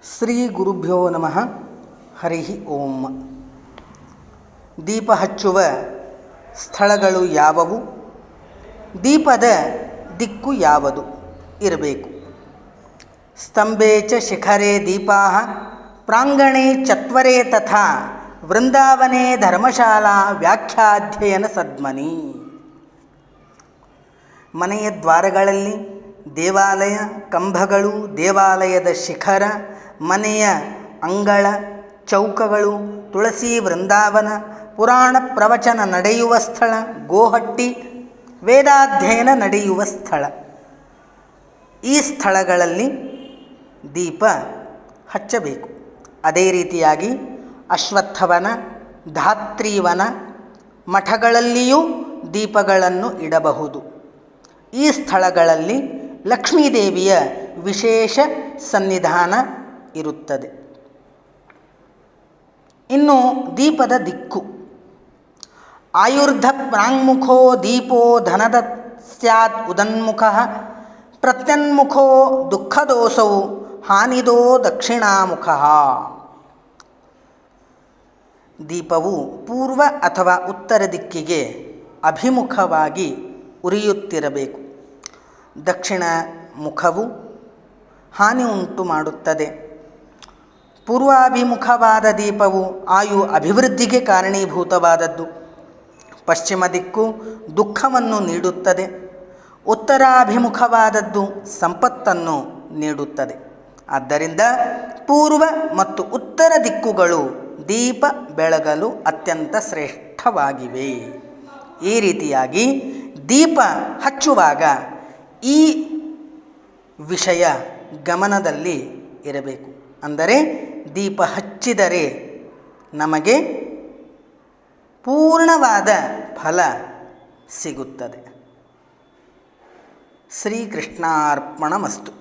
ಶ್ರೀ ಗುರುಭ್ಯೋ ನಮಃ. ಹರಿ ಓಂ. ದೀಪ ಹಚ್ಚುವ ಸ್ಥಳಗಳು ಯಾವುವು? ದೀಪದ ದಿಕ್ಕು ಯಾವುದು ಇರಬೇಕು? ಸ್ತಂಭೆ ಚ ಶಿಖರೇ ದೀಪಾಃ ಪ್ರಾಂಗಣೆ ಚತ್ವರೇ ತಥಾ ವೃಂದಾವನೆ ಧರ್ಮಶಾಲಾ ವ್ಯಾಖ್ಯಾಧ್ಯಯನ ಸದ್ಮನಿ. ಮನೆಯ ದ್ವಾರಗಳಲ್ಲಿ ದೇವಾಲಯ ಕಂಬಗಳು, ದೇವಾಲಯದ ಶಿಖರ, ಮನೆಯ ಅಂಗಳ ಚೌಕಗಳು, ತುಳಸಿ ವೃಂದಾವನ, ಪುರಾಣ ಪ್ರವಚನ ನಡೆಯುವ ಸ್ಥಳ, ಗೋಹಟ್ಟಿ, ವೇದಾಧ್ಯಯನ ನಡೆಯುವ ಸ್ಥಳ, ಈ ಸ್ಥಳಗಳಲ್ಲಿ ದೀಪ ಹಚ್ಚಬೇಕು. ಅದೇ ರೀತಿಯಾಗಿ ಅಶ್ವತ್ಥವನ, ಧಾತ್ರೀವನ, ಮಠಗಳಲ್ಲಿಯೂ ದೀಪಗಳನ್ನು ಇಡಬಹುದು. ಈ ಸ್ಥಳಗಳಲ್ಲಿ ಲಕ್ಷ್ಮೀದೇವಿಯ ವಿಶೇಷ ಸನ್ನಿಧಾನ ಇರುತ್ತದೆ. ಇನ್ನು ದೀಪದ ದಿಕ್ಕು. ಆಯುರ್ಧ ಪ್ರಾಂಗ್ಮುಖೋ ದೀಪೋ ಧನದ ಸ್ಯಾತ್ ಉದನ್ಮುಖಃ ಪ್ರತ್ಯನ್ಮುಖೋ ದುಃಖದೋಸೌ ಹಾನಿದೋ ದಕ್ಷಿಣಾಮುಖಃ. ದೀಪವು ಪೂರ್ವ ಅಥವಾ ಉತ್ತರ ದಿಕ್ಕಿಗೆ ಅಭಿಮುಖವಾಗಿ ಉರಿಯುತ್ತಿರಬೇಕು. ದಕ್ಷಿಣ ಮುಖವು ಹಾನಿ ಉಂಟು ಮಾಡುತ್ತದೆ. ಪೂರ್ವಾಭಿಮುಖವಾದ ದೀಪವು ಆಯು ಅಭಿವೃದ್ಧಿಗೆ ಕಾರಣೀಭೂತವಾದದ್ದು. ಪಶ್ಚಿಮ ದಿಕ್ಕು ದುಃಖವನ್ನು ನೀಡುತ್ತದೆ. ಉತ್ತರಾಭಿಮುಖವಾದದ್ದು ಸಂಪತ್ತನ್ನು ನೀಡುತ್ತದೆ. ಆದ್ದರಿಂದ ಪೂರ್ವ ಮತ್ತು ಉತ್ತರ ದಿಕ್ಕುಗಳು ದೀಪ ಬೆಳಗಲು ಅತ್ಯಂತ ಶ್ರೇಷ್ಠವಾಗಿವೆ. ಈ ರೀತಿಯಾಗಿ ದೀಪ ಹಚ್ಚುವಾಗ ಈ ವಿಷಯ ಗಮನದಲ್ಲಿ ಇರಬೇಕು. ಅಂದರೆ ದೀಪ ಹಚ್ಚಿದರೆ ನಮಗೆ ಪೂರ್ಣವಾದ ಫಲ ಸಿಗುತ್ತದೆ. ಶ್ರೀಕೃಷ್ಣಾರ್ಪಣಮಸ್ತು.